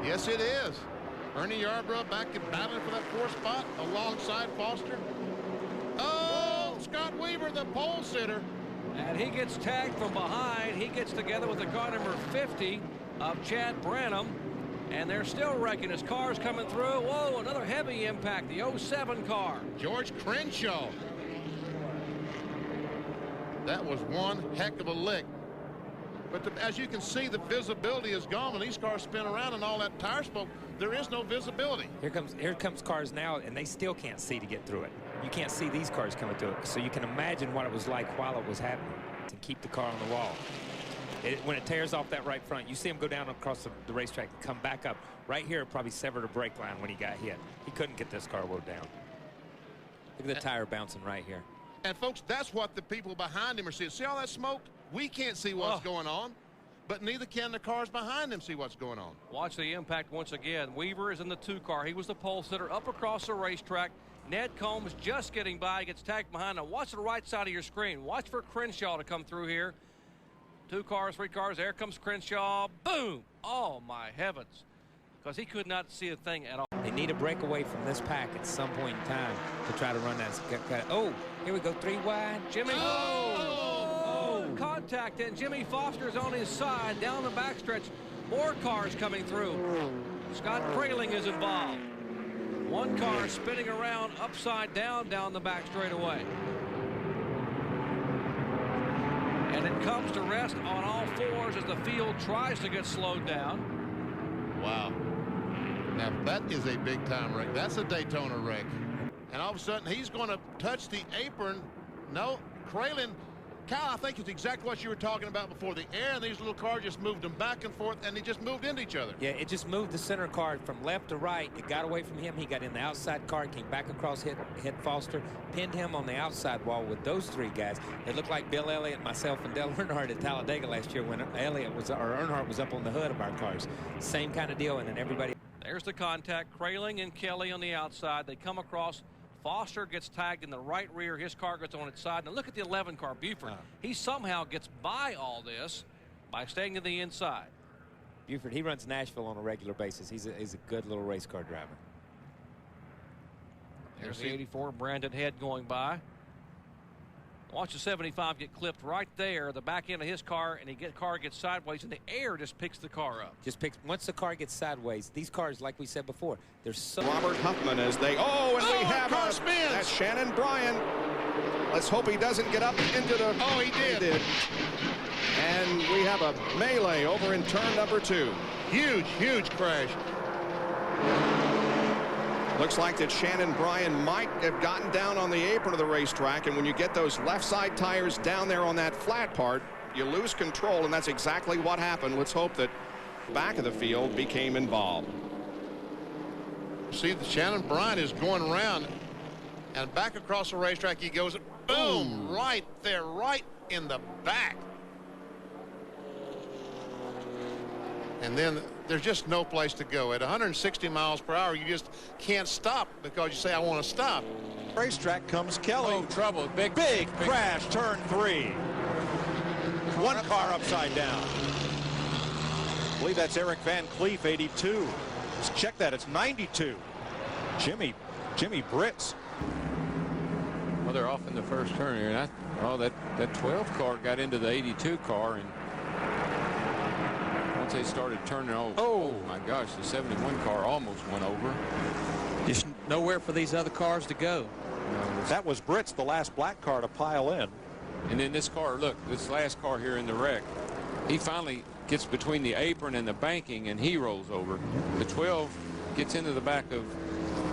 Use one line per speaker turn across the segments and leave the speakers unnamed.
Yes, it is. Ernie Yarbrough back and battling for that 4th spot alongside Foster. Oh, Scott Weaver, the pole sitter.
And he gets tagged from behind. He gets together with the car number 50 of Chad Branham. And they're still wrecking. His car's coming through. Whoa, another heavy impact. The 07 car.
George Crenshaw. That was one heck of a lick. But as you can see, the visibility is gone. When these cars spin around and all that tire smoke, there is no visibility.
Here comes cars now, and they still can't see to get through it. You can't see these cars coming through it. So you can imagine what it was like while it was happening to keep the car on the wall. When it tears off that right front, you see him go down across the racetrack and come back up. Right here, it probably severed a brake line when he got hit. He couldn't get this car low down. Look at the tire bouncing right here.
And folks, that's what the people behind him are seeing. See all that smoke? We can't see what's going on, but neither can the cars behind him see what's going on.
Watch the impact once again. Weaver is in the 2 car. He was the pole sitter up across the racetrack. Ned Combs just getting by, gets tagged behind. Now watch the right side of your screen. Watch for Crenshaw to come through here. 2 cars, 3 cars. There comes Crenshaw. Boom! Oh my heavens! Because he could not see a thing at all.
They need a breakaway from this pack at some point in time to try to run that. Oh, here we go, 3 wide.
Jimmy. Contact, and Jimmy Foster's on his side down the backstretch. More cars coming through. Scott Kraling is involved. 1 car spinning around upside down the back straightaway. And it comes to rest on all 4s as the field tries to get slowed down.
Wow. Now that is a big time wreck. That's a Daytona wreck. And all of a sudden he's going to touch the apron. No, Kraling. Kyle, I think it's exactly what you were talking about before. The air and these little cars just moved them back and forth, and they just moved into each other.
Yeah, it just moved the center car from left to right. It got away from him. He got in the outside car, came back across, hit Foster, pinned him on the outside wall with those 3 guys. It looked like Bill Elliott, myself, and Dale Earnhardt at Talladega last year when Earnhardt was up on the hood of our cars. Same kind of deal, and then everybody.
There's the contact. Kraling and Kelly on the outside. They come across. Foster gets tagged in the right rear. His car gets on its side. Now look at the 11 car, Buford. He somehow gets by all this by staying to the inside.
Buford, he runs Nashville on a regular basis. He's a good little race car driver.
There's the 84 Brandon Head going by. Watch the 75 get clipped right there, the back end of his car, and car gets sideways, and the air just picks the car up.
Once the car gets sideways, these cars, like we said before, they're so.
Robert Huffman as they. Oh, and we have
car spins.
That's Shannon Bryan. Let's hope he doesn't get up into the.
Oh, he did.
And we have a melee over in turn number 2.
Huge crash.
Looks like that Shannon Bryan might have gotten down on the apron of the racetrack, and when you get those left side tires down there on that flat part, you lose control, and that's exactly what happened. Let's hope that back of the field became involved.
See, the Shannon Bryan is going around, and back across the racetrack he goes. Boom! Right there, right in the back. And then there's just no place to go. At 160 miles per hour, you just can't stop because you say, I want to stop.
Racetrack comes Kelly.
Oh, trouble. Big
Crash, turn 3. 1 car upside down. I believe that's Eric Van Cleef, 82. Let's check that. It's 92. Jimmy Britz.
Well, they're off in the first turn here. And that 12 car got into the 82 car, and once they started turning over, oh my gosh, the 71 car almost went over.
Just nowhere for these other cars to go.
That was Britz, the last black car to pile in.
And then this car, look, this last car here in the wreck, he finally gets between the apron and the banking, and he rolls over. The 12 gets into the back of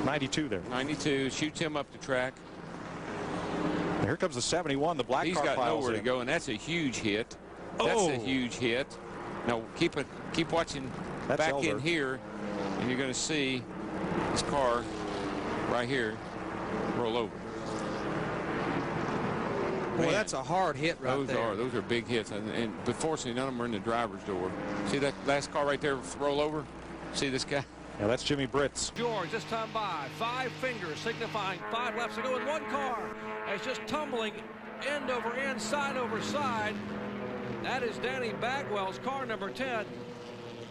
92 there.
92, shoots him up the track.
Here comes the 71, the black
He's
car
got
piles
nowhere
in.
to go, and that's a huge hit. That's a huge hit. Now keep watching back in here, and you're going to see this car right here roll over.
Boy, that's a hard hit right there.
Those are big hits, but fortunately none of them are in the driver's door. See that last car right there roll over? See this guy?
Yeah, that's Jimmy Britz.
George this time by 5 fingers signifying 5 laps to go, and 1 car is just tumbling end over end, side over side. That is Danny Bagwell's car, number 10.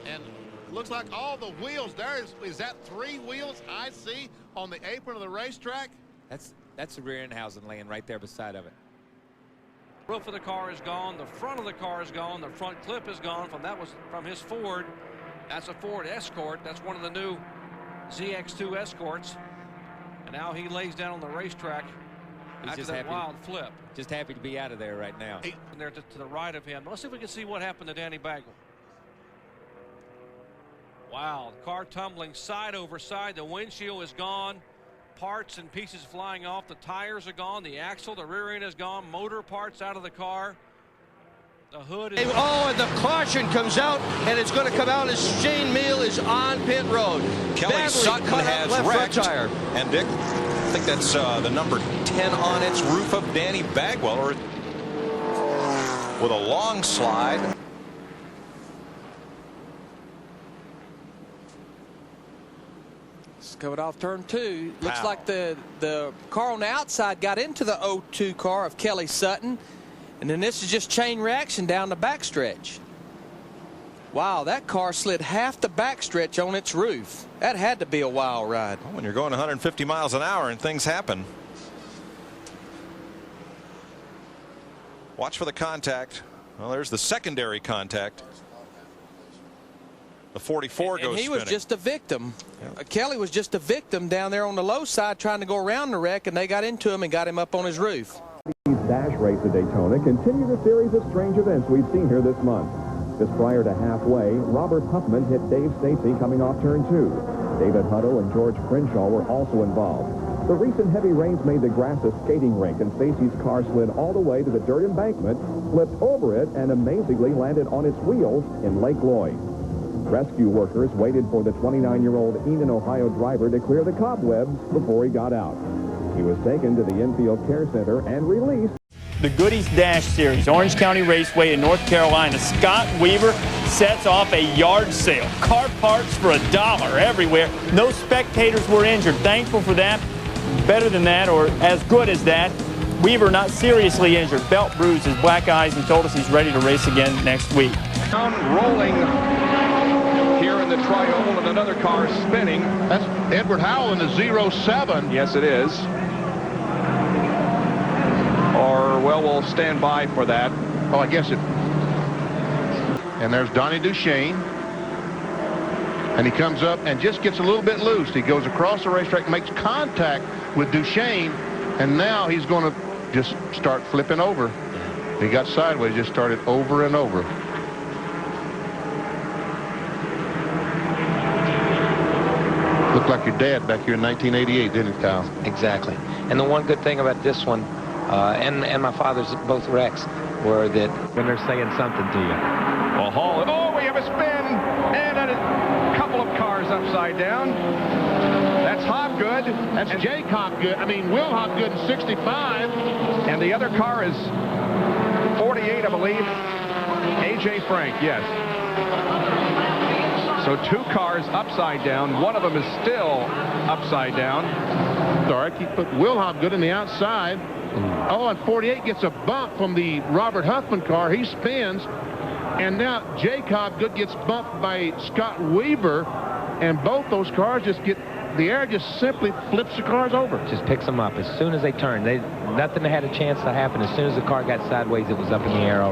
And looks like all the wheels there. Is that 3 wheels I see on the apron of the racetrack?
That's the rear end housing laying right there beside of it.
Roof of the car is gone. The front of the car is gone. The front clip is gone. That was from his Ford. That's a Ford Escort. That's one of the new ZX2 Escorts. And now he lays down on the racetrack.
He's
after
just
that
happy.
Wild flip.
Just happy to be out of there right now.
And there to the right of him. Let's see if we can see what happened to Danny Bagwell. Wow, the car tumbling side over side. The windshield is gone. Parts and pieces flying off. The tires are gone. The axle, the rear end is gone. Motor parts out of the car. The hood is...
Oh, and the caution comes out, and it's going to come out as Shane Meal is on pit road.
Kelly
Badly
Sutton
cut
has
left
wrecked.
front tire.
And Dick, I think that's the number 10 on its roof of Danny Bagwell, or with a long slide.
Coming off turn 2. Looks like the car on the outside got into the 0-2 car of Kelly Sutton. And then this is just chain reaction down the backstretch. Wow, that car slid half the backstretch on its roof. That had to be a wild ride.
Well, when you're going 150 miles an hour and things happen. Watch for the contact. Well, there's the secondary contact. The 44 goes
and he
spinning.
was just a victim. Kelly was just a victim down there on the low side trying to go around the wreck, and they got into him and got him up on his roof.
Dash race at Daytona continue the series of strange events we've seen here this month. Just prior to halfway, Robert Huffman hit Dave Stacy coming off turn 2. David Huddle and George Crenshaw were also involved. The recent heavy rains made the grass a skating rink, and Stacy's car slid all the way to the dirt embankment, flipped over it, and amazingly landed on its wheels in Lake Lloyd. Rescue workers waited for the 29-year-old Enon, Ohio driver to clear the cobwebs before he got out. He was taken to the infield care center and released.
The Goody's Dash Series, Orange County Raceway in North Carolina. Scott Weaver sets off a yard sale. Car parts for $1 everywhere. No spectators were injured. Thankful for that. Better than that, or as good as that. Weaver not seriously injured. Belt bruises, black eyes, and told us he's ready to race again next week.
Rolling here in the tri-oval, and another car spinning.
That's Edward Howell in the 07.
Yes, it is. Or, well, we'll stand by for that.
Oh, I guess it. And there's Donnie Duchesne. And he comes up and just gets a little bit loose. He goes across the racetrack, makes contact with Duchesne, and now he's going to just start flipping over. He got sideways, just started over and over. Looked like your dad back here in 1988, didn't it, Kyle?
Exactly. And the one good thing about this one, and my father's both wrecks, were that when they're saying something to you.
Well, Hall, oh, we have a spin, and a couple of cars upside down. That's Hopgood.
That's Jake Hopgood. I mean, Will Hopgood in 65.
And the other car is 48, I believe. A.J. Frank, yes. So 2 cars upside down. One of them is still upside down.
Sorry, he put Will Hopgood on the outside. Oh, and 48 gets a bump from the Robert Huffman car. He spins. And now Jake Hopgood gets bumped by Scott Weaver. And both those cars just get, the air just simply flips the cars over.
Just picks them up as soon as they turn. Nothing had a chance to happen. As soon as the car got sideways, it was up in the air.